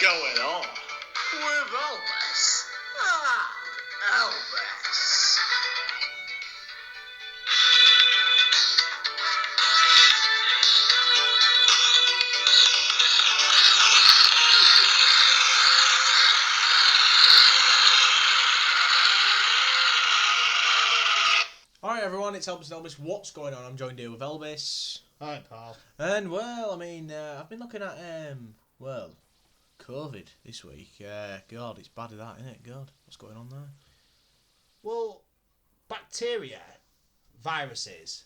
going on? With Elbis. Elbis. Alright everyone, it's Elbis and Elbis. What's going on? I'm joined here with Elbis. Hi, pal. And well, I mean, I've been looking at, COVID this week. God, it's bad at that, isn't it? God, what's going on there? Well, bacteria, viruses,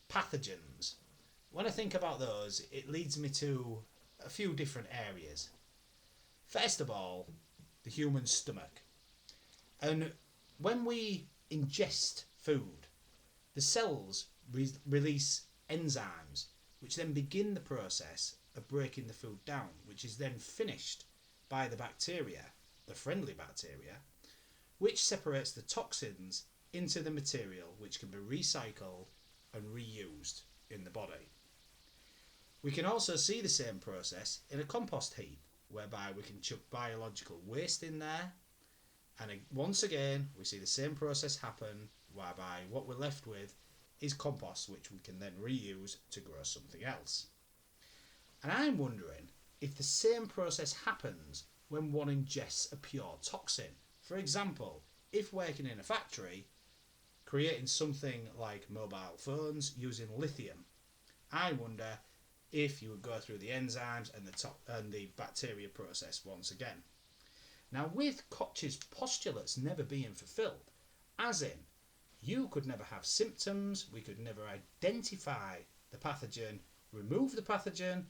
pathogens. When I think about those, it leads me to a few different areas. First of all, the human stomach. And when we ingest food, the cells release enzymes, which then begin the process of breaking the food down, which is then finished by the bacteria, the friendly bacteria, which separates the toxins into the material which can be recycled and reused in the body. We can also see the same process in a compost heap, whereby we can chuck biological waste in there, and once again we see the same process happen, whereby what we're left with is compost, which we can then reuse to grow something else. And I'm wondering if the same process happens when one ingests a pure toxin. For example, if working in a factory, creating something like mobile phones using lithium, I wonder if you would go through the enzymes and the bacteria process once again. Now, with Koch's postulates never being fulfilled, as in, you could never have symptoms, we could never identify the pathogen, remove the pathogen,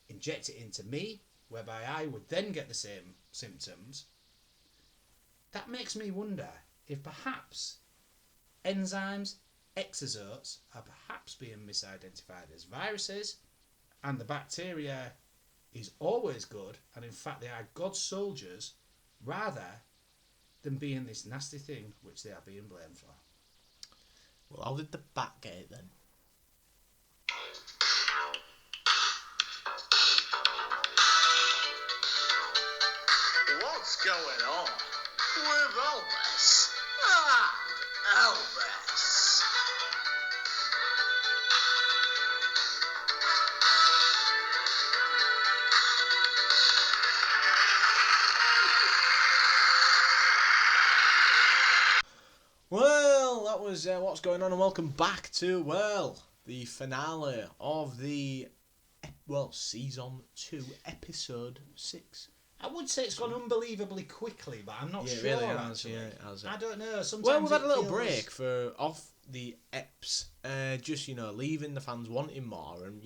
inject it into me, whereby I would then get the same symptoms. That makes me wonder if perhaps enzymes, exosomes are perhaps being misidentified as viruses, and the bacteria is always good, and in fact they are God's soldiers, rather than being this nasty thing which they are being blamed for. Well, how did the bat get it then? What's going on? With Elbis. Elbis. Well, that was what's going on, and welcome back to, the finale of the, Season 2, Episode 6. I would say it's gone unbelievably quickly, but I'm not sure. It really has, actually. yeah, it has. I don't know. Sometimes Well, we've had a little feels... break off the EPs, just, leaving the fans wanting more and,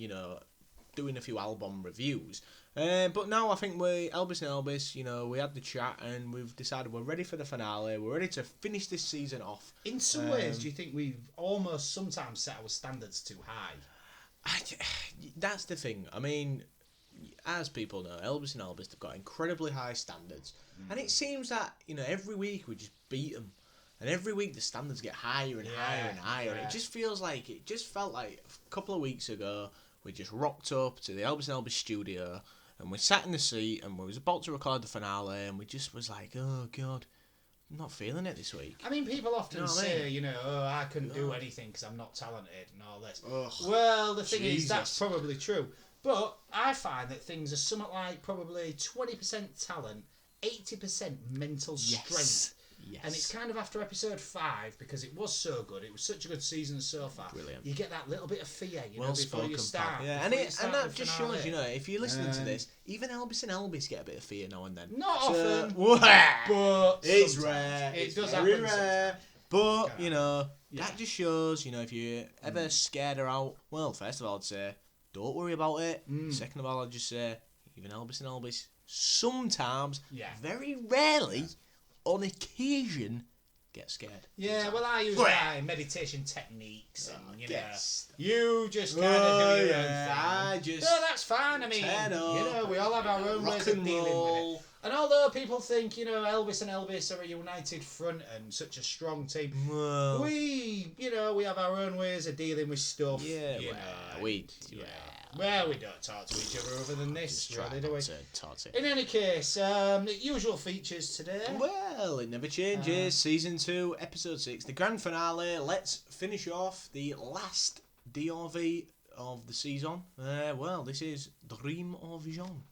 doing a few album reviews. But now I think Elbis and Elbis, we had the chat and we've decided we're ready for the finale. We're ready to finish this season off. In some ways, do you think we've almost sometimes set our standards too high? That's the thing. I mean, as people know, Elbis and Elbis have got incredibly high standards. And it seems that, every week we just beat them. And every week the standards get higher and higher and higher. Yeah. It just felt like a couple of weeks ago we just rocked up to the Elbis and Elbis studio and we sat in the seat and we was about to record the finale and we just was like, oh God, I'm not feeling it this week. I mean, people often say, I couldn't do anything because I'm not talented and all this. Well, the thing is, that's probably true. But I find that things are somewhat like probably 20% talent, 80% mental strength. Yes. And it's kind of after episode 5, because it was so good, it was such a good season so far. Brilliant. You get that little bit of fear, before you start. Yeah, and that just shows, if you're listening to this, even Elbis and Elbis get a bit of fear now and then. Not often, but it's rare. It does very happen rare. But, that just shows, if you're ever scared or out, well, first of all, I'd say, don't worry about it. Second of all, I'd just say, even Elbis and Elbis, sometimes, very rarely, on occasion, get scared. Yeah, well, I use my meditation techniques, and you just kind of do your own thing. No, that's fine. I mean, we all have our own ways of dealing with it. And although people think, Elbis and Elbis are a united front and such a strong team, we have our own ways of dealing with stuff. Yeah, we Well, we don't talk to each other other than this, Just try really, do not we? to talk to. In any case, the usual features today. Well, it never changes. Season 2, episode 6, the grand finale. Let's finish off the last DRV of the season. Well, this is Dream or Vision.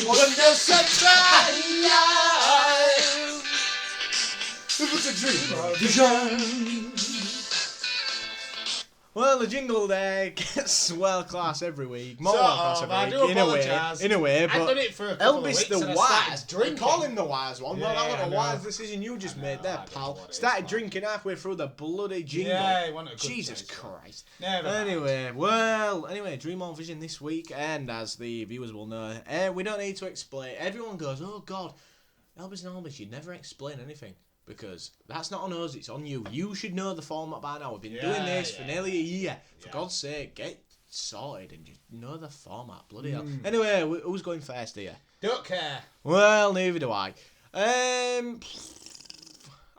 Wonder sunshine. If it's a dream or vision. Well, the jingle there gets well class every week. More well class every I week. do In a apologise. way, I've but done it for a couple of Elvis weeks the and I wise. started drinking. Call him the wise one. Well, that Yeah, was I a know. wise decision you just made there, I don't know pal. what it is, Started man. drinking halfway through the bloody jingle. Yeah, he wanted a good Jesus taste, Christ. Never mind. Anyway, Dream or Vision this week, and as the viewers will know, we don't need to explain. Everyone goes, oh God, Elbis and Elbis, you never explain anything. Because that's not on us, it's on you. You should know the format by now. We've been doing this for nearly a year. For God's sake, get sorted and just know the format. Bloody hell. Anyway, who's going first here? Don't care. Well, neither do I.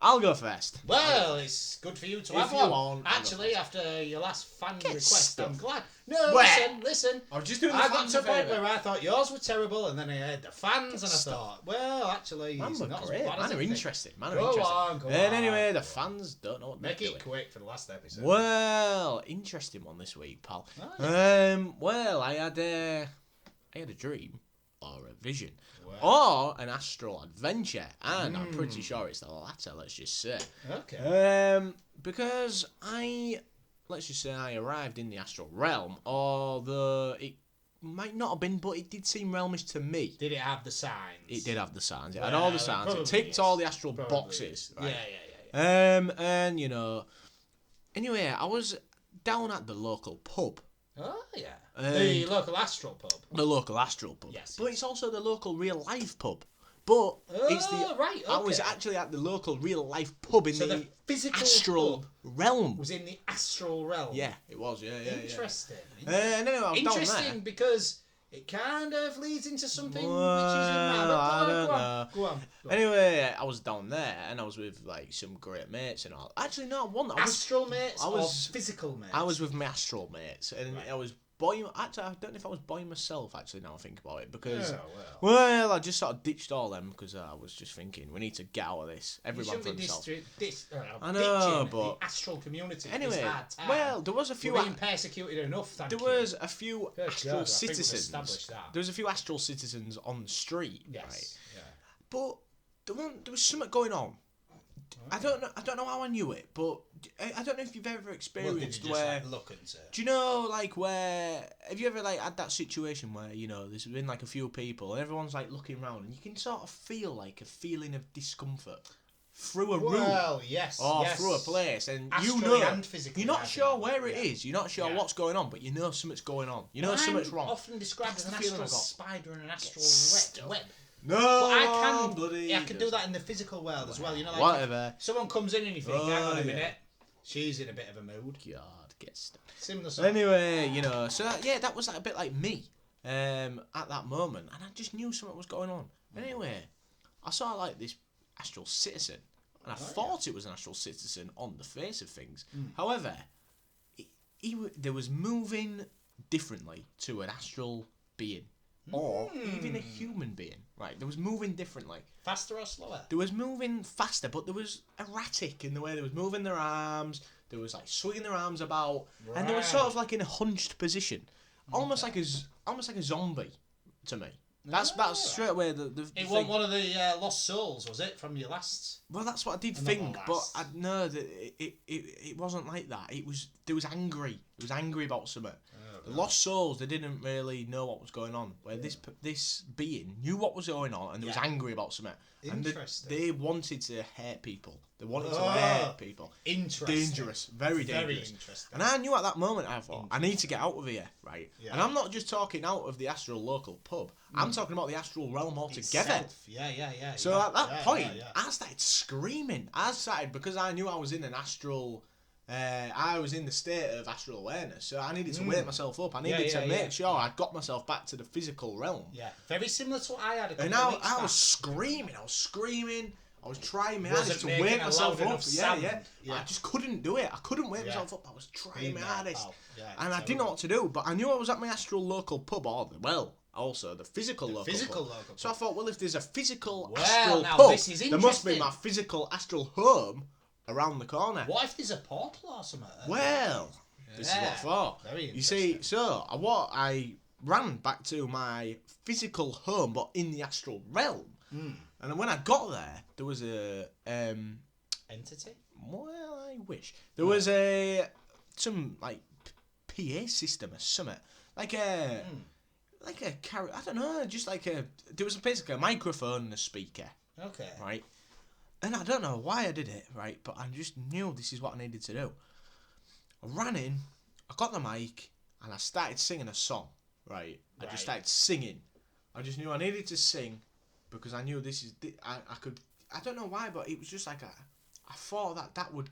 I'll go first. Well, it's good for you to If have you one. want, I'll go Actually, after your last fan Get request, I'm stuffed. glad. No, Where? listen. I was just doing the I got fans to a a point favour. where I thought yours were terrible, and then I heard the fans, and I thought, well, actually, Man, it's we're not great. as bad as Man are everything. interested. Man are Go interested. on, go and on, anyway, go the on. fans don't know what Make they're it doing. quick for the last episode. Well, interesting one this week, pal. Oh, yeah. Well, I had a dream or a vision Wow. or an astral adventure, and I'm pretty sure it's the latter. Let's just say. Okay. Because let's just say I arrived in the astral realm, although it might not have been, but it did seem realmish to me. Did it have the signs? It did have the signs. It had Well, all the it signs. It probably ticked is. all the astral Probably boxes. is. Right? Yeah. And you know, anyway, I was down at the local pub. Oh, yeah. And- The local astral pub. The local astral pub. Yes, But yes. it's also the local real life pub. But it's the Oh, right, I was okay. actually at the local real life pub in So the the physical astral pub realm. was in the astral realm. Yeah, it was. Yeah. Interesting. And anyway, I was down Interesting there. because it kind of leads into something Well, which is I don't know. Go on. Anyway, I was down there and I was with like some great mates and all. Actually, no, one. I was Astral mates I was- or physical mates? I was with my astral mates, and Right. I was boy. Actually, I don't know if I was boy myself. Actually, now I think about it, because Oh, well, I just sort of ditched all them because I was just thinking we need to get out of this. You Everyone for shouldn't be himself. I know, but- the astral community. Anyway, is hard time. well, there was a few. We're being persecuted enough. Thank There you. was a few Good astral God, I think we've citizens. established that. There was a few astral citizens on the street, Yes. right? Yeah. But there was something going on. I don't know how I knew it, but I don't know if you've ever Well, did experienced you just where. like look and say? Do you know, like, where... Have you ever, like, had that situation where, you know, there's been, like, a few people and everyone's, like, looking around and you can sort of feel, like, a feeling of discomfort through a room Well, yes. or yes. through a place, and Astrally you know... and physically, You're I not think, sure where it yeah. is, you're not sure Yeah. what's going on, but you know something's going on. You know I'm something's wrong. often described That's as an the feeling astral I got. spider and an astral stuff. web. No, But I can, bloody... yeah, I can do that in the physical world as well. You know, like Whatever. if someone comes in and you think, hang on a Oh, minute, yeah. she's in a bit of a mood. God, get stuck. Similar sort. Anyway, you know, so yeah, that was like a bit like me at that moment, and I just knew something was going on. Anyway, I saw like this astral citizen, and I thought it was an astral citizen on the face of things. However, there was moving differently to an astral being, or even a human being. Right, there was moving differently. Faster or slower? There was moving faster, but there was erratic in the way they was moving their arms. There was like swinging their arms about, and they were sort of like in a hunched position, almost like a zombie to me. That's straight away the It thing. wasn't one of the lost souls, was it, from your last? Well, that's what I did Not think, the but last. I know that it wasn't like that. There was angry. It was angry about something. The lost souls, they didn't really know what was going on. Where this being knew what was going on and they was Yeah. angry about something. And Interesting. they wanted to hurt people. They wanted to Oh. hurt people. Interesting. Dangerous, very dangerous. Very interesting. And I knew at that moment, I thought, I need to get out of here, right? Yeah. And I'm not just talking out of the astral local pub. I'm talking about the astral realm altogether. Itself. Yeah. So yeah, at that yeah, point, yeah. I started screaming. Because I knew I was in an astral I was in the state of astral awareness, so I needed to wake myself up. I needed to yeah. make sure I got myself back to the physical realm. Yeah, very similar to what I had a couple And of weeks I back. was screaming. I was trying my Wasn't hardest to making wake a myself loud up. enough sound. Yeah. I just couldn't do it. I couldn't wake Yeah. myself up. I was trying Been my there, hardest. pal. Yeah, And I didn't know what to do, but I knew I was at my astral local pub, also the physical local physical pub. local So I pub. thought, well, if there's a physical Well, astral now pub, this is there must be interesting. my physical astral home around the corner. What if there's a portal or something? Well, this is what I thought. Very You see, so I ran back to my physical home, but in the astral realm. And when I got there was a entity. well, I wish there was some like PA system or something, like a I don't know, just like there was basically a microphone and a speaker, Okay. right? And I don't know why I did it, right? But I just knew this is what I needed to do. I ran in, I got the mic, and I started singing a song, right? I just started singing. I just knew I needed to sing because I knew this is... I could... I don't know why, but it was just like I thought that would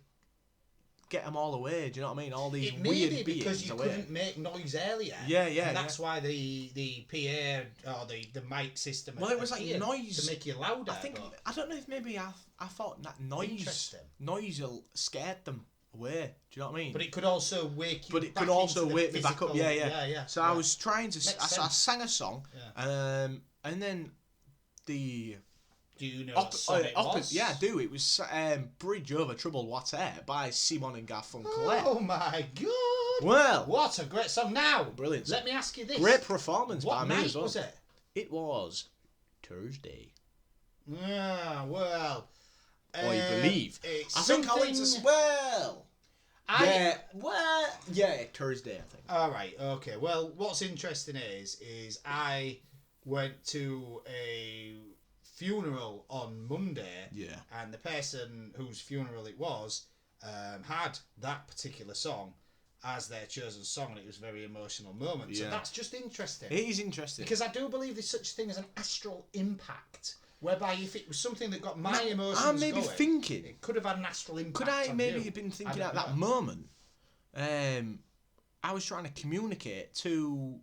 get them all away, do you know what I mean? All these It may weird be beings because you away. couldn't make noise earlier. Yeah, And that's why the PA or the mic system. Well, it was like appeared noise to make you louder. I don't know if maybe I thought that noise scared them away. Do you know what I mean? But it could also wake you. But it back could also into the wake me back up. physical- Yeah. So I was trying to. Makes I sense. sang a song, and then the Do you know what song it was? yeah, I do. It was Bridge Over Troubled Water by Simon and Garfunkel. Oh my god! Well, What a great song! Now, brilliant. Let me ask you this: Great performance what by me night as well. was it? It was Thursday. Yeah, well, I believe. It's I think I went to something- Thursday. I think. All right. Okay. Well, what's interesting is I went to a funeral on Monday. Yeah. And the person whose funeral it was had that particular song as their chosen song, and it was a very emotional moment. So Yeah. that's just interesting. It is interesting. Because I do believe there's such a thing as an astral impact, whereby if it was something that got my emotions I may be going, thinking. it could have had an astral impact. Could I on maybe you. have been I thinking don't at that know. moment? I was trying to communicate to,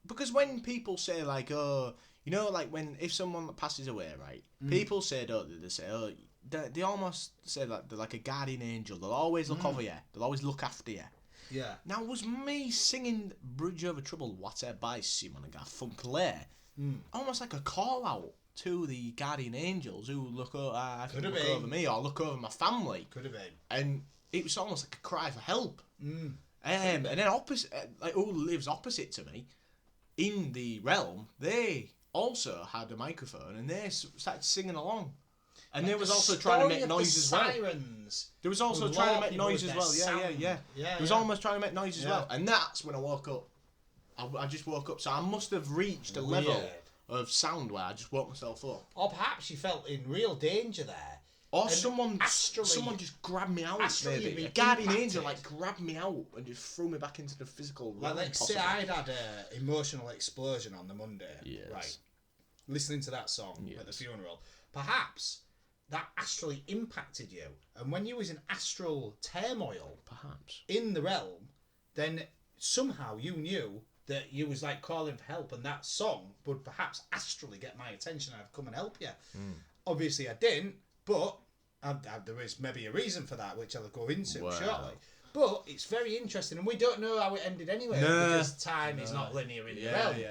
because when people say like, oh, you know, like when if someone passes away, right? People say, don't they? They say, oh, they almost say that they're like a guardian angel. They'll always look over you. They'll always look after you. Yeah. Now, was me singing Bridge Over Troubled Water by Simon and Garfunkel almost like a call out to the guardian angels who look over me or look over my family? Could have been. And it was almost like a cry for help. And then opposite, like who lives opposite to me in the realm, they also had a microphone and they started singing along. And they was also trying to make noise as well. Sirens. There was also trying to make noise as well. Yeah. Yeah. There was almost trying to make noise as well. And that's when I woke up. I just woke up. So I must have reached a level of sound where I just woke myself up. Or perhaps you felt in real danger there. Or And someone astrally- just grabbed me out, astrally maybe. be A guardian impacted. angel like grabbed me out and just threw me back into the physical Like, realm. let's say I'd had an emotional explosion on the Monday. Yes. Right. Listening to that song at the Yes. funeral. Perhaps that astrally impacted you. And when you was in astral turmoil Perhaps. in the realm, then somehow you knew that you was like calling for help, and that song would perhaps astrally get my attention and I'd come and help you. Obviously I didn't, but there is maybe a reason for that, which I'll go into shortly. But it's very interesting, and we don't know how it ended anyway, because time is not linear in the realm. Yeah.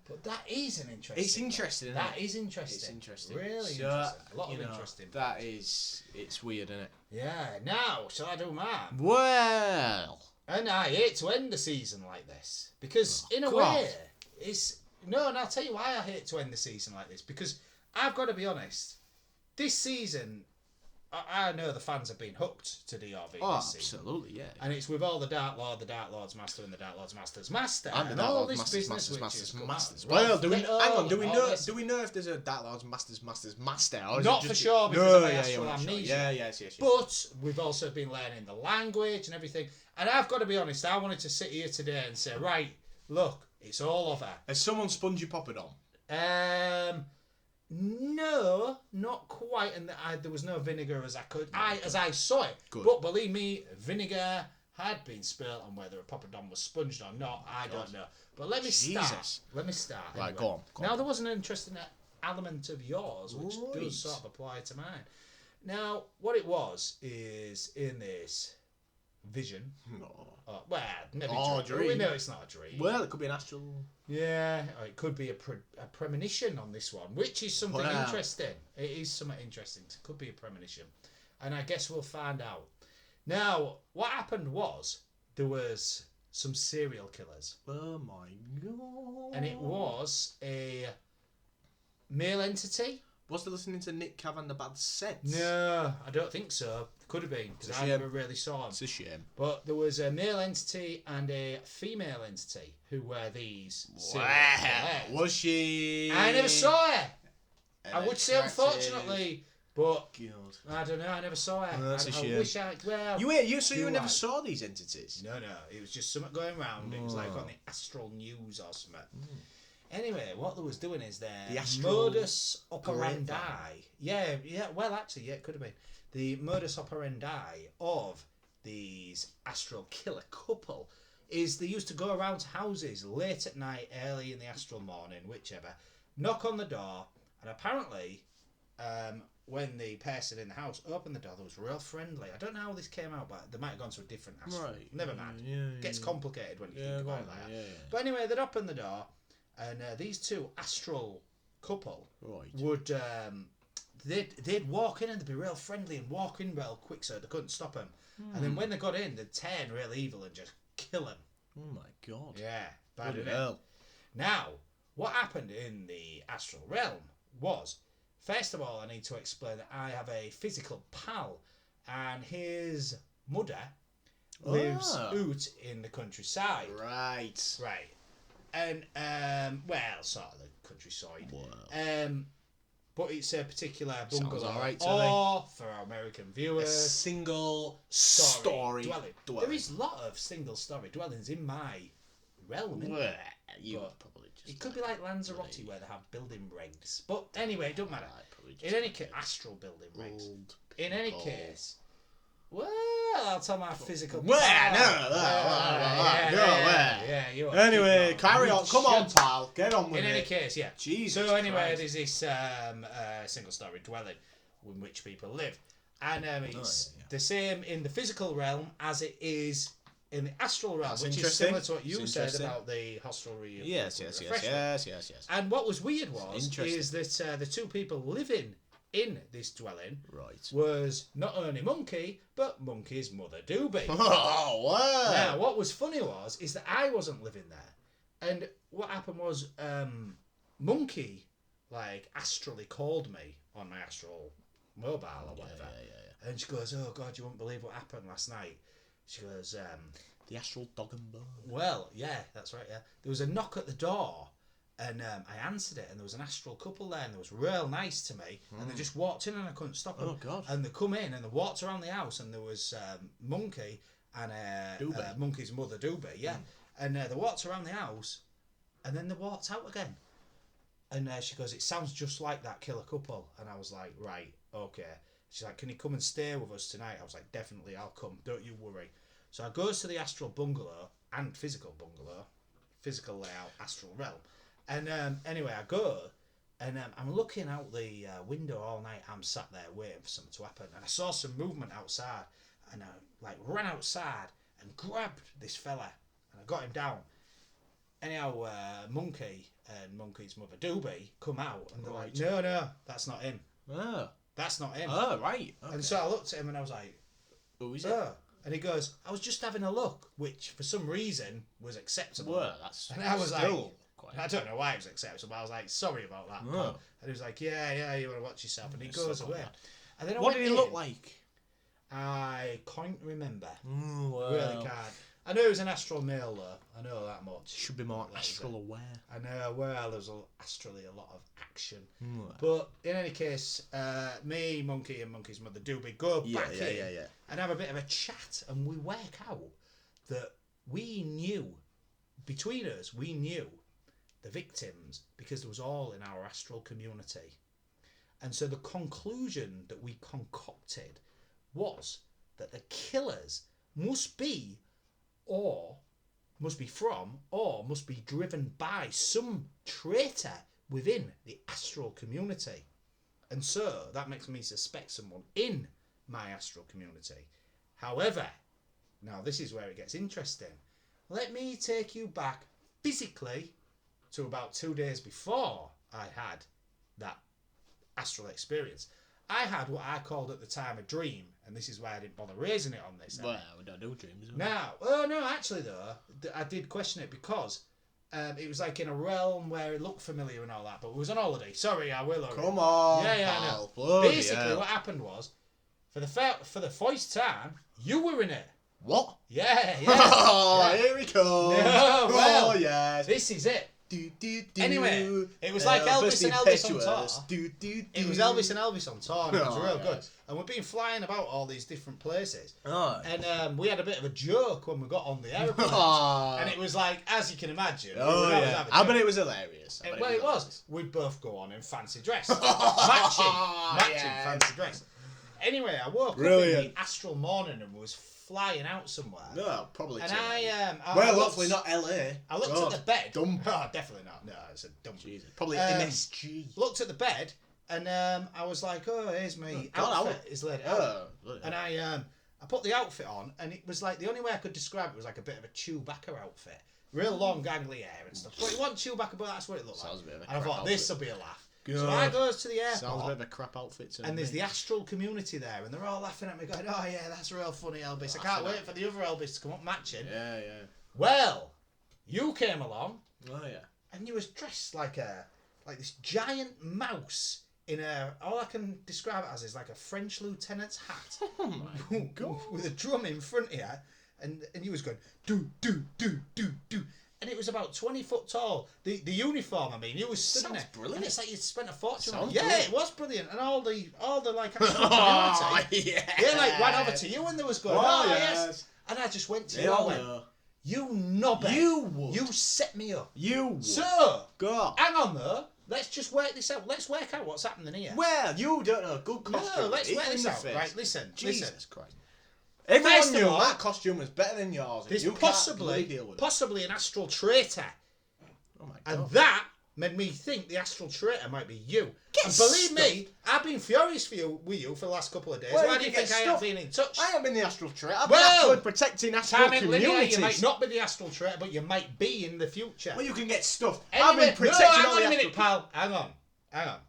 But that is an interesting. It's interesting, That isn't it? is interesting. It's interesting. Really So, interesting. A lot of you know, interesting. That is, it's weird, isn't it? Yeah. Now, shall I do mine? Well, And I hate to end the season like this because, in a God. way, it's no. And I'll tell you why I hate to end the season like this, because I've got to be honest. This season, I know the fans have been hooked to DRV this season. absolutely, yeah. And it's with all the Dark Lord, the Dark Lord's Master, and the Dark Lord's Master's Master, And the and Dark all Lord's this Masters, business Masters, which Masters, is Well, do we hang on? Do we all know? this- Do we know if there's a Dark Lord's Masters, Master? Or is Not it for just sure because no, of my yeah, astral we're not sure. amnesia. Yes. But we've also been learning the language and everything. And I've got to be honest, I wanted to sit here today and say, right, look, it's all over. Has someone spongy popped on? No, not quite. And there was no vinegar as I saw it. Good. But believe me, vinegar had been spilled, and whether a poppadom was sponged or not, I don't know. But let me start. Jesus. Right, Right, go on. Now, there was an interesting element of yours, which Right. does sort of apply to mine. Now, what it was is in this vision. No. Well, maybe Dream. We know it's not a dream. Well, it could be an astral. Yeah, or it could be a premonition on this one, which is something Wow. interesting. It is something interesting. It could be a premonition. And I guess we'll find out. Now, what happened was there was some serial killers. Oh my god. And it was a male entity. Was they listening to Nick Cav and the Bad Sets? No, I don't think so. Could have been, because I never really saw him. It's a shame. But there was a male entity and a female entity who were these serial killers. Was she? I never saw her. I would say unfortunately, but God. I don't know. I never saw her. Well, that's a shame. I wish I. Well, You never saw these entities? No. It was just something going around. It was like on the astral news or something. Anyway, what they was doing is the astral modus operandi. Yeah. Well, actually, yeah, it could have been the modus operandi of these astral killer couple. Is they used to go around to houses late at night, early in the astral morning, whichever, knock on the door, and apparently, when the person in the house opened the door, they was real friendly. I don't know how this came out, but they might have gone to a different astral. Right. Never mind. Gets complicated when you think about that. Yeah. But anyway, they'd open the door, and these two astral couple would they'd walk in and they'd be real friendly and walk in real quick, so they couldn't stop them. And then when they got in, they'd turn real evil and just kill them. Oh my god. Yeah, bad Bloody innit? hell. Now, what happened in the astral realm was, first of all, I need to explain that I have a physical pal, and his mother lives out in the countryside. Right. Right. And, well, sort of the countryside. Wow. But it's a particular bungalow. alright to or, for our American A viewers, single story dwelling. There is a lot of single story dwellings in my realm. Isn't there? You But probably just. It could be like Lanzarote where they have building regs. But anyway, it don't matter. Probably In any case, astral building regs. old In any people. case, well, I'll tell my physical. Well, you are. Anyway, You carry on. Come on, should. pal. Get on with In it. any case, yeah. Jesus So anyway, Christ. there's this single-story dwelling in which people live, and it's the same in the physical realm as it is in the astral realm, That's which is interesting. similar to what you It's said interesting. about the hostelry. Yes. And what was weird was Interesting. is that the two people living in this dwelling Right. was not only Monkey, but Monkey's mother Doobie. Oh, wow. Now, what was funny is that I wasn't living there, and what happened was Monkey like astrally called me on my astral mobile or whatever, and she goes, "Oh God, you won't believe what happened last night." She goes, The astral dog and bone. "Well, yeah, that's right. Yeah, there was a knock at the door." And I answered it, and there was an astral couple there, and they was real nice to me. And they just walked in, and I couldn't stop them. Oh, God. And they come in, and they walked around the house, and there was Monkey and Doobie. Monkey's mother, Doobie, yeah. And they walked around the house, and then they walked out again. And she goes, "It sounds just like that killer couple." And I was like, "Right, okay." She's like, "Can you come and stay with us tonight?" I was like, "Definitely, I'll come. Don't you worry." So I goes to the astral bungalow and physical bungalow, physical layout, astral realm. And anyway, I go, and I'm looking out the window all night. I'm sat there waiting for something to happen, and I saw some movement outside, and I ran outside and grabbed this fella, and I got him down. Anyhow, Monkey and Monkey's mother Doobie come out, and they're like, "No, that's not him. Oh. That's not him." Oh, right. Okay. And so I looked at him, and I was like, Who is it? "Oh." And he goes, "I was just having a look," which for some reason was acceptable. Well, that's And I was still like, quite... I don't know why it was acceptable. I was like, "Sorry about that." Oh. Pal. And he was like, yeah, you want to watch yourself. And he goes away. And then I What went did he look in. like? I can't remember. Well, Really can't. I know he was an astral male though. I know that much. should be more astral aware. I know. Well, there's astrally a lot of action. But in any case, me, Monkey, and Monkey's mother Doobie go back in and have a bit of a chat, and we work out that we knew, between us, we knew the victims because it was all in our astral community. And so the conclusion that we concocted was that the killers must be from, or must be driven by some traitor within the astral community. And so that makes me suspect someone in my astral community. However, now this is where it gets interesting. Let me take you back physically to about 2 days before I had that astral experience. I had what I called at the time a dream, and this is why I didn't bother raising it on this. Well, we don't do dreams. Now, no, actually though, I did question it because it was like in a realm where it looked familiar and all that, but it was on holiday. Sorry, I will. Come on, yeah, I know. Basically, what happened was, for the first time, you were in it. What? Yeah. Oh, here we go. No, well, oh, yes. This is it. Do, Anyway, it was like Elvis and Elbis on tour. Do. It was Elvis and Elbis on tour, and it was Oh, real yes. good. And we've been flying about all these different places. Oh. And we had a bit of a joke when we got on the aeroplane. Oh. And it was like, as you can imagine. Oh, we would always yeah. have a I joke. bet it was hilarious. Well, it was. We'd both go on in fancy dress. matching Yes. fancy dress. Anyway, I woke up in Brilliant. the astral morning and was flying out somewhere. No, probably. And too. I Hopefully not LA. I looked God. at the bed. Dump. Oh, definitely not. No, it's a dump. Jesus. Probably MSG. Looked at the bed and I was like, oh, here's me God, outfit is laid out. Oh. And I put the outfit on, and it was like the only way I could describe it was like a bit of a Chewbacca outfit, real long gangly hair and stuff. But it wasn't Chewbacca, but that's what it looked Sounds like. a bit of a And I crap thought this will be a laugh. Good. So I goes to the Sounds a bit airport, of a crap outfit to and there's me. the astral community there, and they're all laughing at me, going, "Oh yeah, that's real funny, Elvis. I can't wait for the other Elvis to come up matching." Yeah. Well, you came along, Oh yeah. and you was dressed like this giant mouse in all I can describe it as is like a French lieutenant's hat. Oh my God. With a drum in front here, and you was going do, and it was about 20 foot tall. The uniform, I mean, you was stood in Sounds it, brilliant. and it's like you spent a fortune. Sounds Yeah, brilliant. it was brilliant, and all the like actual Oh, community, yeah. they like ran over to you, and they was going, Oh, "Oh yes. yes," and I just went to They you. I all went, know. "You knobhead, You would. you set me up." You would. So, God. hang on though. Let's just work this out. Let's work out what's happening here. Well, you don't know. Good costume. No, let's work In this the out. face. Right, listen. Jesus Christ. First Everyone of knew all, that costume was better than yours. and There's you can't bloody possibly deal with it. possibly an astral traitor, Oh my and God. that made me think the astral traitor might be you. Get And believe stuffed. me, I've been furious with you for the last couple of days. Well, Why you do you can think get I haven't stuffed. been in touch? I haven't been the astral traitor. I've Well, been actually protecting astral Time ain't linear. communities. You might not be the astral traitor, but you might be in the future. Well, you can get stuffed. Anyway, I've been protecting hang all on the a minute, astral... pal. Hang on.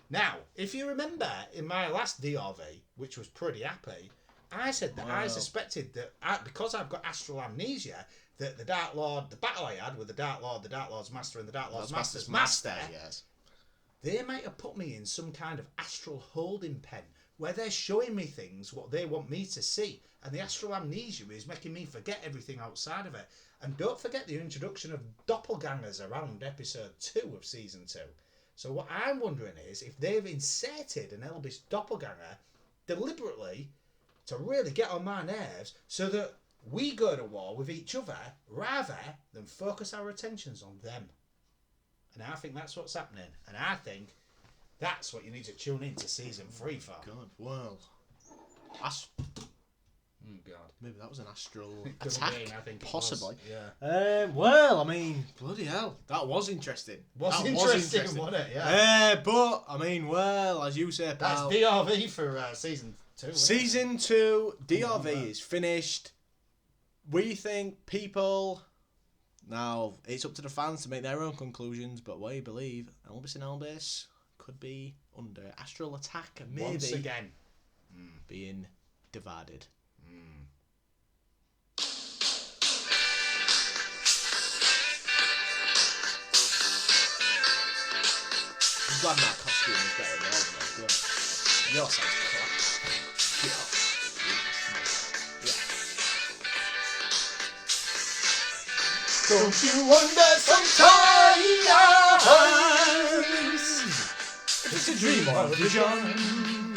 Now, if you remember in my last DRV, which was pretty happy, I said that I Wow. suspected that because I've got astral amnesia, that the Dark Lord, the battle I had with the Dark Lord's Master, and the Dark Lord's Master's Master, yes. they might have put me in some kind of astral holding pen where they're showing me things what they want me to see, and the astral amnesia is making me forget everything outside of it. And don't forget the introduction of doppelgangers around episode 2 of season 2. So what I'm wondering is if they've inserted an Elbis doppelganger deliberately to really get on my nerves so that we go to war with each other rather than focus our attentions on them. And I think that's what's happening. And I think that's what you need to tune in to season 3 for. God, well... Oh, God. Maybe that was an astral Could have attack. been, I think it Possibly. was, yeah. Well, I mean, bloody hell. That was interesting. Was That interesting, wasn't it? Yeah. But, I mean, well, as you say, That's pal... DRV for season 2. Wasn't it? Season 2, DRV is finished. We think people... Now, it's up to the fans to make their own conclusions, but we believe Elbis and Elbis could be under astral attack and maybe Once again. being divided. I'm glad my costume is better than yours, though. Good. Yours sounds crap. Don't you wonder sometimes It's a dream or a vision.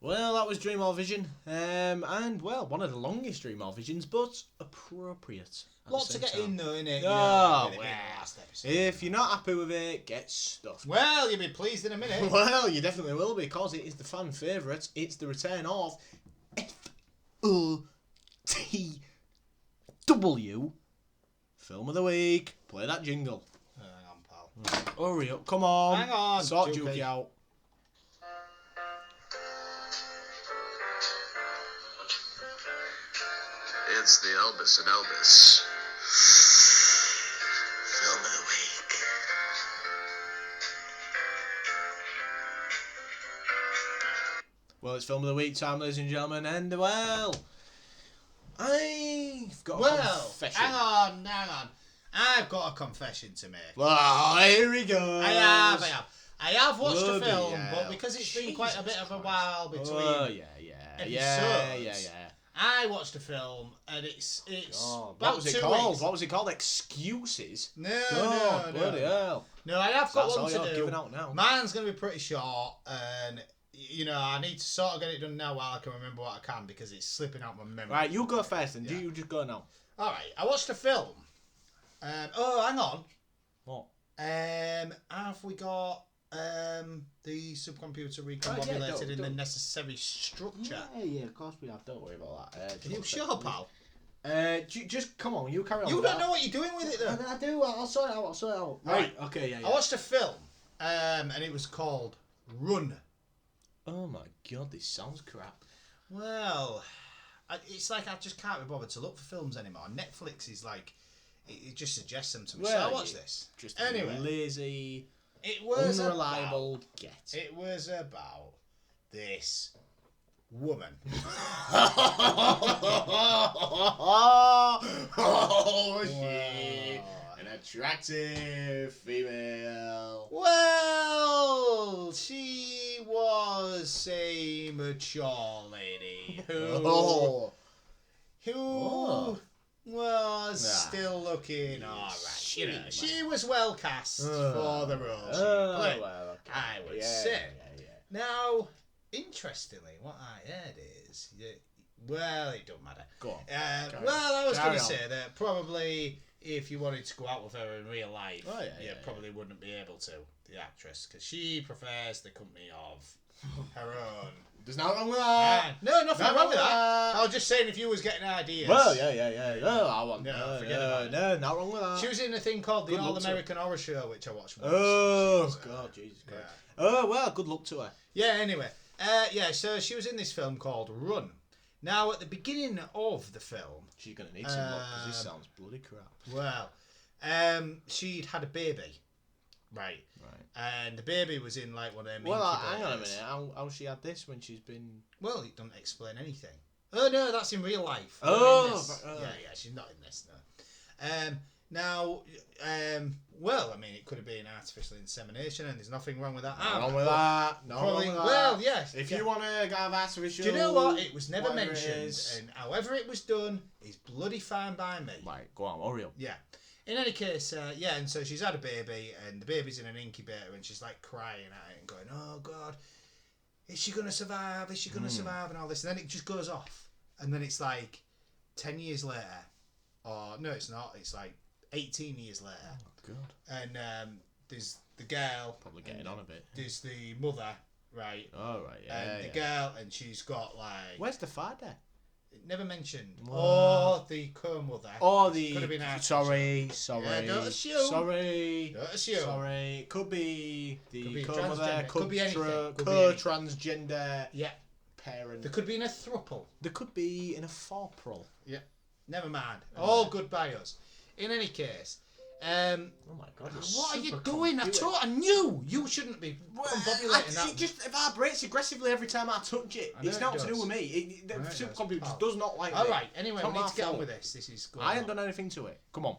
Well, that was Dream or Vision, and well, one of the longest Dream or Visions, but appropriate. Lot to get in though, innit? Oh, with it being well. the last episode. If you're not happy with it, get stuffed. Well, you'll be pleased in a minute. Well, you definitely will be, because it is the fan favourite. It's the return of Fotw, Film of the Week. Play that jingle. Hang on, pal. Hurry up, come on. Hang on, Sort Jukey. Jukey out. It's the Elbis and Elbis Film of the Week. Well, it's Film of the Week time, ladies and gentlemen, and well, I've got a Well, confession. hang on. I've got a confession to make. Well, here we go. I have watched a Bloody film, hell. but because it's been quite a bit of a Jesus while between Oh, yeah. episodes, I watched a film and it's God, about what was it 2 called? weeks. What was it called? Excuses? No, Bloody hell. No, I have got That's one all to you're do. giving out now. Mine's going to be pretty short, and I need to sort of get it done now while I can remember what I can because it's slipping out my memory. Right, you go first, and you just go now. All right, I watched a film. Hang on. What? Have we got the subcomputer recombobulated in the necessary structure? Yeah, of course we have. Don't worry about that. Are you sure, pal? Just come on, you carry on. You with don't that. know what you're doing with it, though. I do. I'll sort it out. Right. Okay. Yeah. I watched a film, and it was called Run. Oh my god, this sounds crap. Well, it's like I just can't be bothered to look for films anymore. Netflix is like, it just suggests them to me. So I watched this. Just Anyway. lazy, It was unreliable get. It was about this woman. Oh, she an attractive female. Well, she was a mature lady Oh. who Oh. was Nah. still looking alright. She- She was well cast for the role she played. Well, okay. I would Yeah, say. yeah. Now, interestingly, what I heard is, well, it don't matter. Go on. Well, I was going Carry to on. say that probably if you wanted to go out with her in real life, Oh, yeah, you yeah, probably wouldn't be able to, the actress, because she prefers the company of her own. There's nothing wrong with that. No, nothing Nothing wrong with wrong that. with I was just saying if you was getting ideas. Well, yeah. Oh, I want. No, forget about it. No, not wrong with that. She was in a thing called the Good luck to All-American Horror Show, which I watched once. Oh God, Jesus Christ. Yeah. Oh well, good luck to her. Yeah, anyway. So she was in this film called Run. Now, at the beginning of the film, She's gonna need some luck because this sounds bloody crap. well, she'd had a baby. Right. And the baby was in like one of them Well, incubators. hang on a minute. How she had this when she's been? Well, it doesn't explain anything. Oh, no, that's in real life. Not Oh, in this. but, Yeah, she's not in this, no. Now, well, I mean, it could have been artificial insemination, and there's nothing wrong with that. Not wrong with that. Not Probably, wrong with that. well, yes. If you want to have artificial, Do you know what? It was never whatever it mentioned, is. and however it was done is bloody fine by me. Right, go on, hurry up. Yeah. In any case, and so she's had a baby, and the baby's in an incubator, and she's like crying at it and going, "Oh God, is she gonna survive? Is she gonna survive?" and all this, and then it just goes off, and then it's like 10 years later, or no, it's not. It's like 18 years later, Oh God. and there's the girl, Probably getting on a bit. there's the mother, right, All right, yeah. and the girl, and she's got like Where's the father? never mentioned, Wow. or the co-mother. Oh, Could have been the artificial. sorry. Yeah, don't assume. Sorry. Don't assume. Sorry. Could be the Could be co-mother, transgender. Could be anything. Could be co-transgender Yeah. parent. There could be in a throuple. There could be in a forprol. Yeah. Never mind. All good by us. In any case, Oh my God! what are you doing? I knew you shouldn't be combobulating that. It just vibrates aggressively every time I touch it. I know It's it not to does. do with me. The I know it supercomputer does. just does not like All me. right. Anyway, It's we not need my to get on fault. with this. This is going I ain't on. done anything to it. Come on.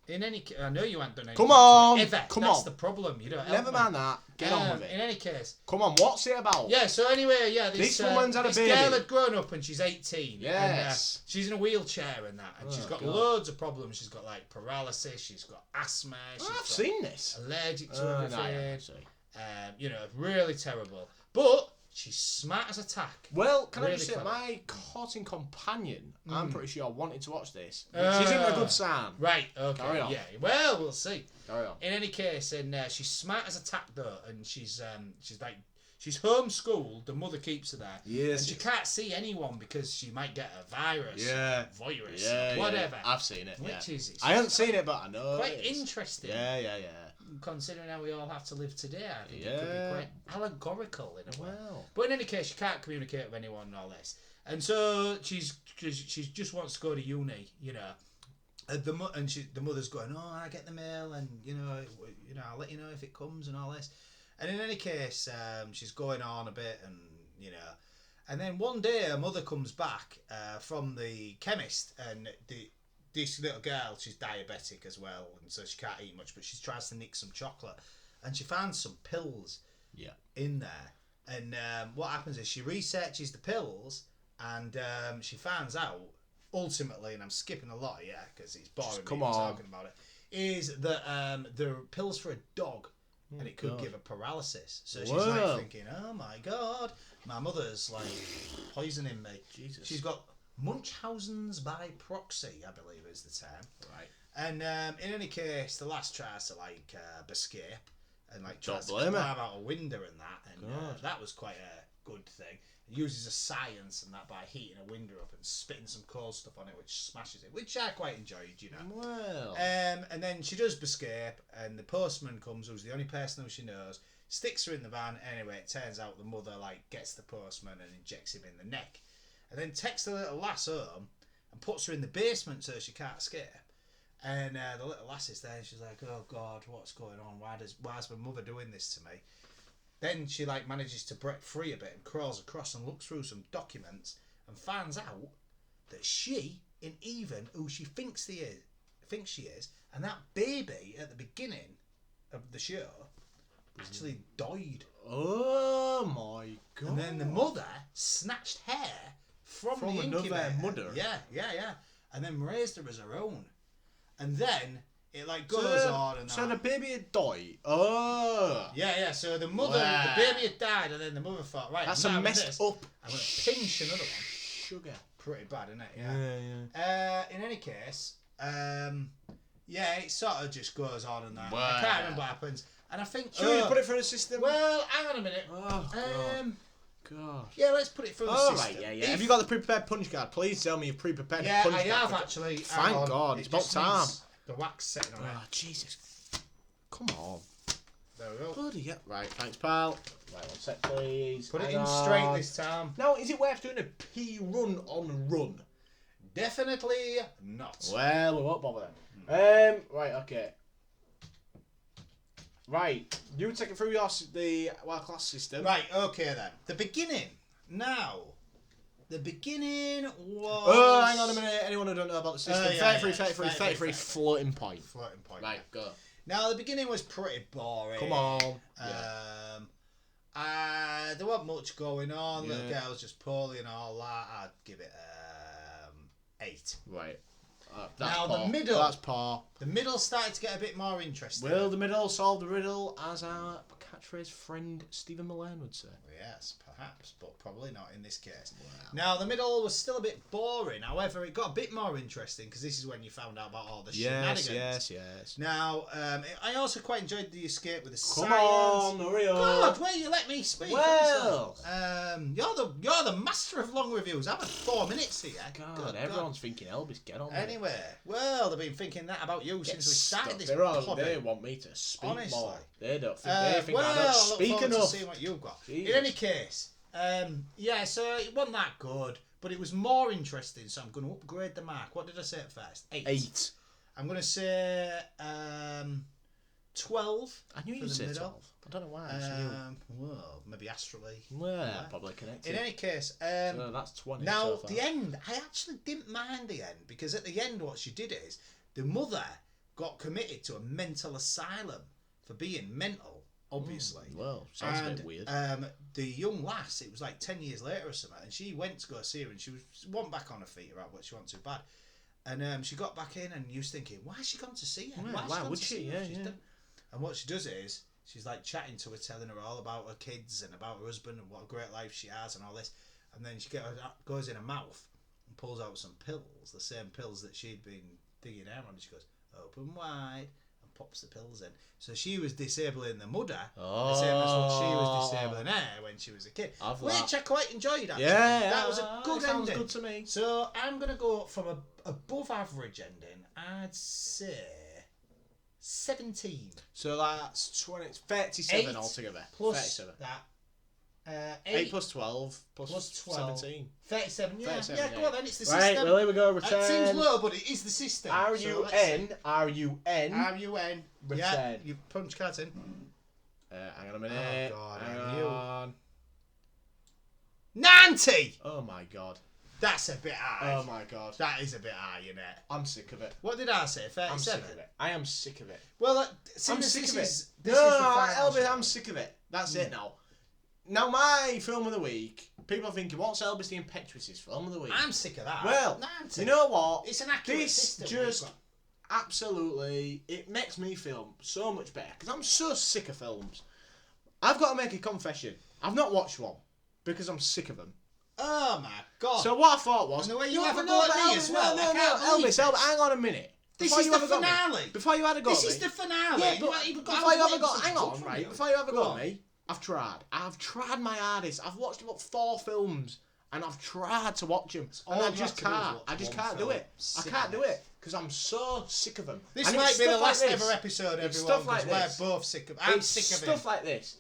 In any case, I know you ain't done anything. Come on. to it. Ever. Come That's on. the problem. You don't. help Never me. mind that. Get on with In it. any case. Come on. What's it about? Yeah, so anyway, This woman's had a this baby. girl had grown up and she's 18. Yes. And, she's in a wheelchair and that. And Oh, she's got God. loads of problems. She's got like paralysis, she's got asthma, she's I've got seen this. allergic to No, I everything. haven't, sorry. Really terrible. But she's Smart as a tack. Well, can I Really just say, clever. my courting companion, I'm pretty sure, wanted to watch this. Which isn't a good sign. Right, okay. Carry on. Yeah, well, we'll see. Carry on. In any case, and she's smart as a tack though, and she's homeschooled. The mother keeps her there, Yes. and she can't see anyone because she might get a virus, virus, Yeah, whatever. Yeah. I've seen it. Which is I haven't seen it, but I know. quite it is. interesting. Yeah. Considering how we all have to live today, I think it could Yeah. be quite allegorical in a way. Well. But in any case, she can't communicate with anyone and all this, and so she just wants to go to uni, you know. The mother's going, oh, I get the mail, and you know, I'll let you know if it comes and all this. And in any case, she's going on a bit, and you know, and then one day her mother comes back from the chemist, and this little girl, she's diabetic as well, and so she can't eat much, but she tries to nick some chocolate, and she finds some pills in there. And what happens is she researches the pills, and she finds out, ultimately, and I'm skipping a lot here because it's boring talking about it, is that there are pills for a dog, and it could give her paralysis. So she's like thinking, oh my God, my mother's like poisoning me. Jesus. She's got Munchausen's by proxy, I believe is the term. Right. And in any case, the lass tries to like escape and like tries to blame climb her. out a window and that, and that was quite a good thing. It uses a science and that by heating a window up and spitting some cold stuff on it, which smashes it, which I quite enjoyed, you know. Well. And then she does escape, and the postman comes, who's the only person who she knows, sticks her in the van. Anyway, it turns out the mother like gets the postman and injects him in the neck, and then takes the little lass home and puts her in the basement so she can't escape. And the little lass is there, and she's like, "Oh God, what's going on? Why's my mother doing this to me?" Then she like manages to break free a bit and crawls across and looks through some documents and finds out that she and even who she thinks she is, and that baby at the beginning of the show actually died. Oh my God. And then the mother snatched hair from the another incubator. mother. Yeah. And then raised her as her own. And then it like goes on and so that. the baby had died. Oh. Yeah. So the mother, Wow. the baby had died, and then the mother thought, right, That's I'm a having messed this. up. I'm gonna pinch another one. Sugar. Pretty bad, isn't it? Yeah. In any case, it sort of just goes on and that. Wow. I can't remember what happens, and I think. Should we put it through the system? Well, hang on a minute. Oh God. Yeah, let's put it through the system. Right, yeah. Have you got the pre-prepared punch card? Please tell me you've pre-prepared Yeah, punch I card. have actually. Hang Thank on. God, It it's about just time. needs the wax setting on it. Oh, Jesus. Come on. There we go. Bloody yeah. Right, thanks, pal. Right, 1 sec, please. Put it Hang in on. straight this time. Now, is it worth doing a P run on run? Definitely not. Well, we won't bother then. Right, okay. Right, you take it through the world class system. Right, okay then. The beginning. Now, the beginning was. Oh, hang on a minute. Anyone who don't know about the system? yeah, 33, floating point. Floating point. Right, go. Now, the beginning was pretty boring. Come on. There wasn't much going on. Yeah. The girl was just poorly and all that. I'd give it 8. Right. Now, poor. the middle. That's poor. The middle started to get a bit more interesting. Will the middle solve the riddle, as our catchphrase friend Stephen Mullane would say? Yes, perhaps, but probably not in this case. Wow. Now, the middle was still a bit boring. However, it got a bit more interesting because this is when you found out about all the shenanigans. Yes. Now, I also quite enjoyed the escape with the Come science. on, hurry up. God, will you let me speak? Well. You're the master of long reviews. I've had 4 minutes here. God, Good everyone's thinking Elbis, get on with it. Anyway, well, they've been thinking that about you since we started this They pod. want me to speak Honestly. more. They don't think they think I don't I look speak forward enough. to seeing what you've got. Jesus. In any case, so it wasn't that good, but it was more interesting, so I'm going to upgrade the mark. What did I say at first? 8. I'm going to say 12. I knew for you'd the say middle. 12. I don't know why. I just knew. Well, maybe astrally. Well, probably connected. In any case, So that's 20 now so far. the end, I actually didn't mind the end, because at the end what she did is the mother got committed to a mental asylum for being mental, obviously. Well, sounds a bit weird. The young lass, it was like 10 years later or something, and she went to go see her, and she wasn't back on her feet or what she wanted too bad. And she got back in, and you was thinking, why has she gone to see her? Yeah, Why has why gone would to she? see her? Yeah, She's yeah. done- And what she does is she's like chatting to her, telling her all about her kids and about her husband and what a great life she has and all this. And then she goes in her mouth and pulls out some pills, the same pills that she'd been digging out on. And she goes, open wide, and pops the pills in. So she was disabling the mother, the same as what she was disabling her when she was a kid. Which I quite enjoyed, actually. Yeah, that was a good sounds ending. Good to me. So I'm going to go from a above average ending, I'd say 17. So that's 37 altogether. Plus 37. that. 8 plus 12 plus 12. 17. 37, yeah. 37, yeah, go on then, it's the Right, system. well, here we go. Return. It seems low, but it is the system. R-U-N. R-U-N. Return. Yeah, you punch cards in. Hang on a minute. Oh, God, Hang are you- on. 90! Oh, my God. That's a bit high. Oh, my God. That is a bit high, innit? I'm sick of it. What did I say, 37? I'm sick of it. I am sick of it. Well, I'm sick of it. This No, is the final Elvis, show. I'm sick of it. That's it now. Now, my film of the week, people are thinking, what's Elvis the Impetuous' film of the week? I'm sick of that. Well, 90. you know what? It's an accurate This system. just we've got. absolutely, it makes me feel so much better because I'm so sick of films. I've got to make a confession. I've not watched one because I'm sick of them. Oh my God. So what I thought was, And the way you no, have a no, go at me Elvis, as well. No, I can't believe Elvis, this. hang on a minute. This Before is you the ever got me- finale. Before you had a go This at is me- the finale. Yeah, You but haven't even got before you halfway ever got, to hang the on, top right? yet. Before you ever Go got on. me, I've tried my hardest. I've watched about 4 films, and I've tried to watch them, and all I you just have to do is can't. watch I just one can't do film. it. I Sick can't of do it. it because I'm so sick of them. This And might it's be the stuff like last this. ever episode, It's everyone, stuff like because this. we're both sick of. I'm It's sick of stuff it. like this.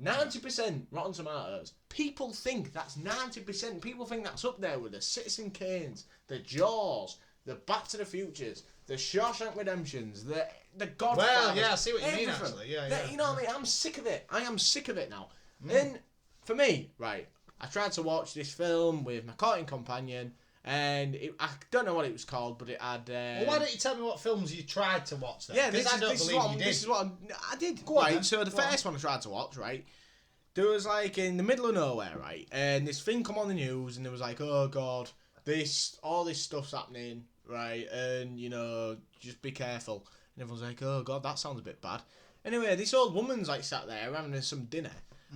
90% Rotten Tomatoes. People think that's 90%. People think that's up there with the Citizen Kanes, the Jaws, the Back to the Futures, the Shawshank Redemptions, the Godfather. Well, yeah, I see what you mean, everything. actually. Yeah. You know what I mean? I'm sick of it. I am sick of it now. And for me, right, I tried to watch this film with my courting companion, and I don't know what it was called, but it had. Well, why don't you tell me what films you tried to watch then? Yeah, 'Cause I don't this is believe what you did. This is what I did. Go on right, then. so the Go on. first one I tried to watch, right, there was like in the middle of nowhere, right, and this thing come on the news, and there was like, oh God, all this stuff's happening, right, and you know, just be careful. And everyone's like, oh God, that sounds a bit bad. Anyway, this old woman's like sat there having some dinner,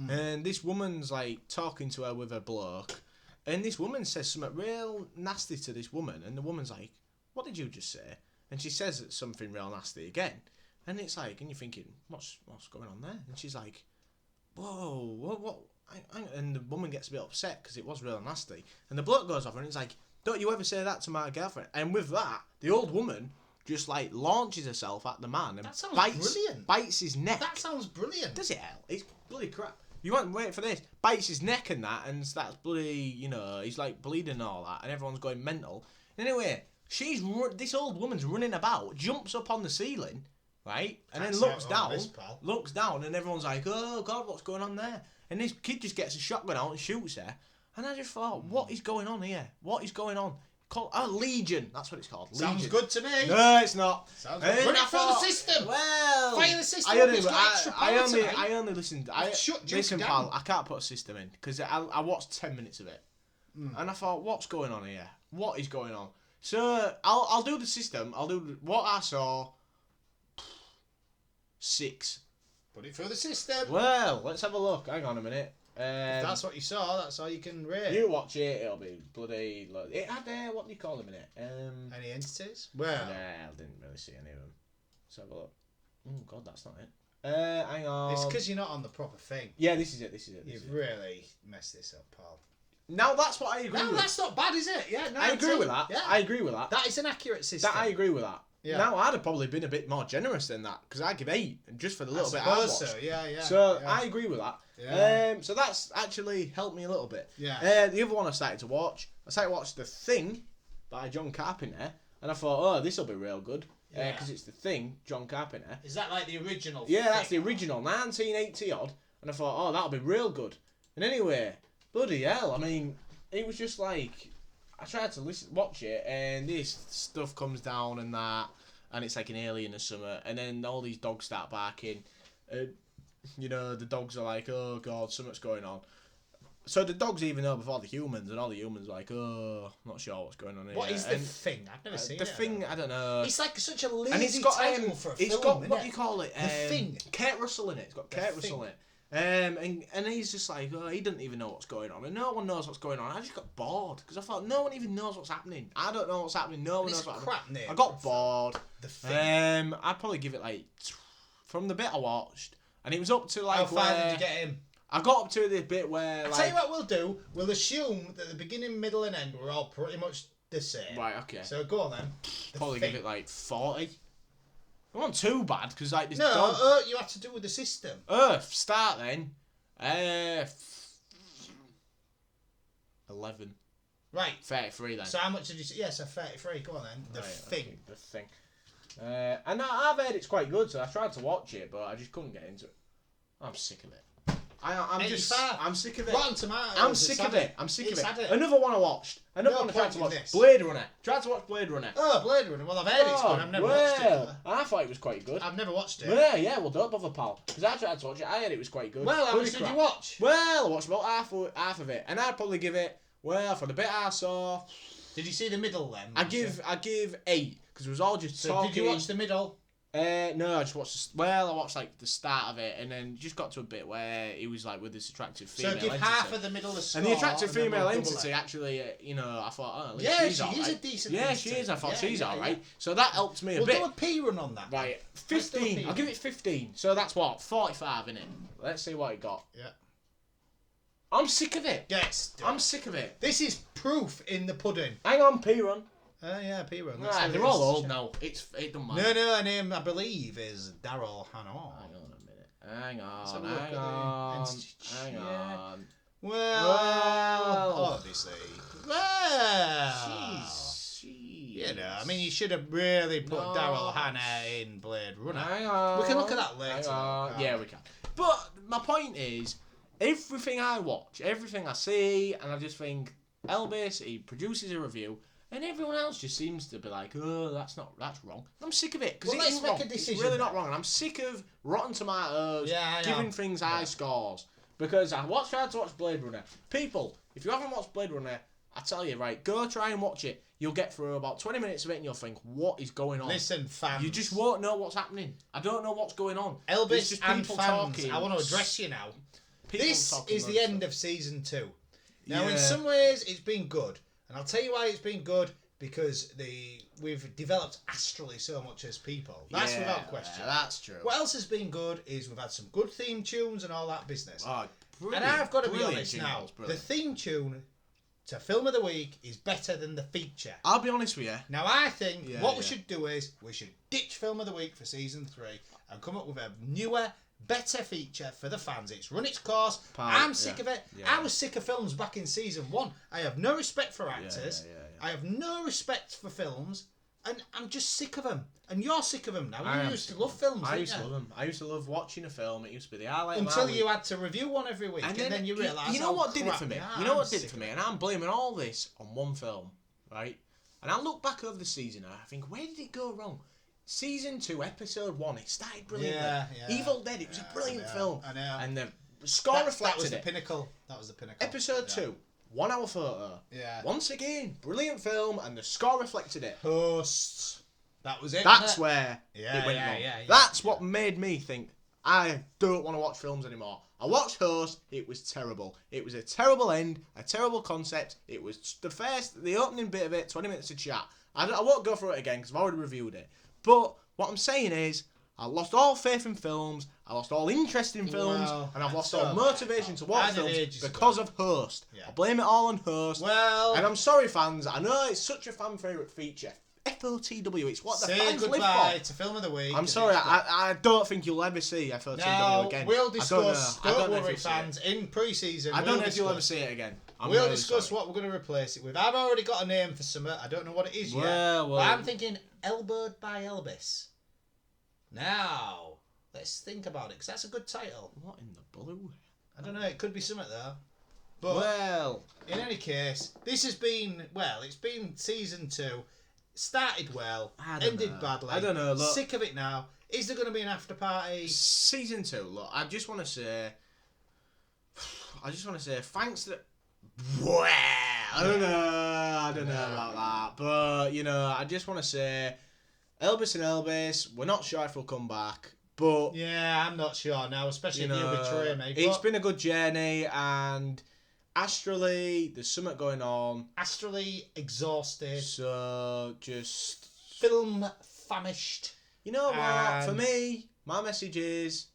and this woman's like talking to her with a bloke, and this woman says something real nasty to this woman, and the woman's like, what did you just say? And she says something real nasty again, and it's like, and you're thinking, what's going on there? And she's like, whoa, what? And the woman gets a bit upset because it was real nasty, and the bloke goes off and he's like, don't you ever say that to my girlfriend? And with that, the old woman just like launches herself at the man and That sounds brilliant. bites his neck. That sounds brilliant. Does it, hell? It's bloody crap. You won't wait for this. Bites his neck and that, and that's bloody, you know, he's like bleeding and all that, and everyone's going mental. Anyway, this old woman's running about, jumps up on the ceiling, right, and then That's looks down, and everyone's like, oh God, what's going on there? And this kid just gets a shotgun out and shoots her, and I just thought, what is going on here? What is going on? Legion. That's what it's called. Legion. Sounds good to me. No, it's not. Sounds good. Run it through the system. Well, Fire the system. I only, It's got extra power tonight. I only listened. Listen, down. pal, I can't put a system in because I watched 10 minutes of it, and I thought, what's going on here? What is going on? So I'll do the system. I'll do what I saw. 6. Put it through the system. Well, let's have a look. Hang on a minute. If that's what you saw, that's all you can rate. You watch it. It'll be bloody. It had what do you call them in it? Any entities? Well, Nah, I didn't really see any of them. Let's have a look. Oh God, that's not it. Hang on. it's because you're not on the proper thing. Yeah, this is it. You've really messed this up, pal. Now that's what I agree No, with. that's not bad, is it? Yeah, no, I agree with that. Yeah. I agree with that. That is an accurate system. I agree with that. Yeah. Now I'd have probably been a bit more generous than that because I give 8 just for the little bit I suppose watched. so. Yeah. So yeah. I agree with that. Yeah. So that's actually helped me a little bit. Yeah. The other one I started to watch The Thing by John Carpenter, and I thought, oh, this will be real good Yeah. because it's The Thing, John Carpenter. Is that like the original? Yeah, that's the thing? original, 1980 odd, and I thought, oh, that'll be real good. And anyway, bloody hell, I mean, it was just like, I tried to watch it, and this stuff comes down and that, and it's like an alien or something, and then all these dogs start barking, and, you know, the dogs are like, oh God, something's going on. So the dogs even know before the humans, and all the humans are like, oh, I'm not sure what's going on here. What is the thing? I've never seen the it. thing? I don't know. It's like such a lazy And it's got title for a it's film, got innit? what do you call it? The Thing. Kurt Russell in it. It's got The Kurt Russell in it. And he's just like, oh, he doesn't even know what's going on, and no one knows what's going on. I just got bored because I thought no one even knows what's happening. I don't know what's happening. No one knows what's happening. I got bored. The Thing. I'd probably give it like from the bit I watched, and it was up to like. How far did you get him? I got up to the bit where. I'll tell you what we'll do. We'll assume that the beginning, middle, and end were all pretty much the same. Right. Okay. So go on then. Probably give it like 40. It wasn't too bad because like this No, dog. you had to do with the system. Start then. 11. Right. 33 then. So how much did you say? Yes, a 33. Go on then. The Thing. Okay, the Thing. And I've heard it's quite good, so I tried to watch it, but I just couldn't get into it. I'm sick of it. I'm sick of it. Rotten Tomatoes. I'm sick of it. I'm sick of It's it. had it. Another one I watched. Another No one I tried point to in watch. this. Blade Runner. Tried to watch Blade Runner. Oh, Blade Runner. Well, I've heard it's good. I've never watched it. I thought it was quite good. I've never watched it. Yeah, well, don't bother, pal. Because I tried to watch it. I heard it was quite good. Well, how Holy much did crap. you watch? Well, I watched about half of it, and I'd probably give it. Well, for the bit I saw, Did you see the middle then? I give 8 because it was all just So talking. did you watch the middle? No, I just watched. I watched like the start of it, and then just got to a bit where he was like with this attractive female. So give entity. half of the middle a score. And the attractive and then female we'll double entity it. actually, I thought, oh, at least Yeah, she's she all is right. a decent Yeah, entity. she is. I thought Yeah, she's yeah, all yeah. right. So that helped me a We'll bit. do a P run on that. Right, Let's do a 15. P I'll run. give it 15. So that's what 45 in it. Let's see what it got. Yeah. I'm sick of it. Yes. I'm sick of it. This is proof in the pudding. Hang on, P-Run. Yeah, P run. Right, they're all old now. It don't matter. No, her name I believe is Daryl Hannah. Hang on a minute. Hang Let's on. have a look at Hang the on. entity. Hang Yeah. on. Well, obviously. Well, Jeez. you know, I mean, you should have really put No. Daryl Hannah in Blade Runner. Hang on. We can look at that later. Hang on. can't Yeah, we can. But my point is, everything I watch, everything I see, and I just think, Elbis, he produces a review, and everyone else just seems to be like, oh, that's wrong. I'm sick of it, because Well, it let's isn't make wrong. a decision It's really then. not wrong, and I'm sick of Rotten Tomatoes Yeah, I know. giving things high scores. Because I tried to watch Blade Runner. People, if you haven't watched Blade Runner, I tell you, right, go try and watch it. You'll get through about 20 minutes of it and you'll think, what is going on? Listen, fans. You just won't know what's happening. I don't know what's going on. Elbis It's just and people fans, talking. I want to address you now. People This talking is the loads of end of season 2. Now, Yeah. in some ways, it's been good, and I'll tell you why it's been good. Because we've developed astrally so much as people. That's without question. That's true. What else has been good is we've had some good theme tunes and all that business. Oh, and I've got to be brilliant honest jingles, now. brilliant. The theme tune to Film of the Week is better than the feature. I'll be honest with you. Now I think Yeah, what we yeah. should do is we should ditch Film of the Week for season 3 and come up with a newer, better feature for the fans. It's run its course. I'm sick of it. Yeah. I was sick of films back in season 1. I have no respect for actors. yeah. I have no respect for films, and I'm just sick of them. And you're sick of them now. I You am used sick to love films, I didn't used to you? love them. I used to love watching a film. It used to be the highlight Until of my you week. had to review one every week, and then you you realise. know what did it for me? Yeah, You know I'm what did it sick for of me? And I'm blaming all this on one film, right? And I look back over the season and I think, where did it go wrong? Season 2, episode 1, it started brilliantly. Yeah. Evil Dead, it was a brilliant film. I know. And the score That reflected was the it. pinnacle. That was the pinnacle. Episode Yeah. 2, 1 hour photo. Yeah. Once again, brilliant film, and the score reflected it. Hosts. That was it. That's wasn't it? where Yeah, it went yeah, wrong. yeah, That's what made me think I don't want to watch films anymore. I watched Host. It was terrible. It was a terrible end, a terrible concept. It was the opening bit of it, 20 minutes of chat. I won't go through it again because I've already reviewed it. But what I'm saying is, I lost all faith in films. I lost all interest in films, Well, and I've lost so all motivation to watch I did films ages because ago. of Host. Yeah. I blame it all on Host. Well, And I'm sorry, fans. I know it's such a fan favourite feature. FOTW. It's what the say fans live goodbye for. to Film of the Week. I'm sorry. I don't think you'll ever see FOTW Now, again. we'll I discuss, don't know don't if worry you'll see fans, in pre-season. it. I don't know if you'll discuss- ever see it again. I'm We'll really discuss sorry. what we're going to replace it with. I've already got a name for summer. I don't know what it is yet. Well. But I'm thinking Elbowed by Elbis. Now, let's think about it, because that's a good title. What in the blue? I don't know, it could be something though. But Well, in any case, this has been, it's been season 2. Started well, I don't ended know. badly. I don't know, look. Sick of it now. Is there going to be an after party? season 2. Look, I just want to say, I just want to say thanks to. I don't know about that, but I just want to say, Elbis and Elbis. We're not sure if we'll come back, but yeah, I'm not sure now, especially if you betray me. It's been a good journey, and astrally, there's something going on. Astrally exhausted. So just film famished. You know what? For me, my message is: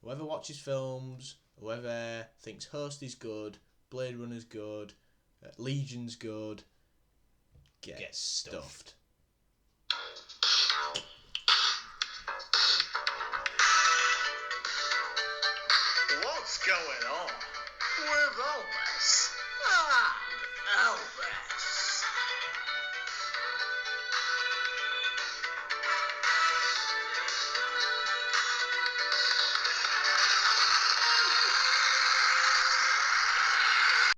whoever watches films, whoever thinks Host is good, Blade Runner's good, Legion's good, get stuffed.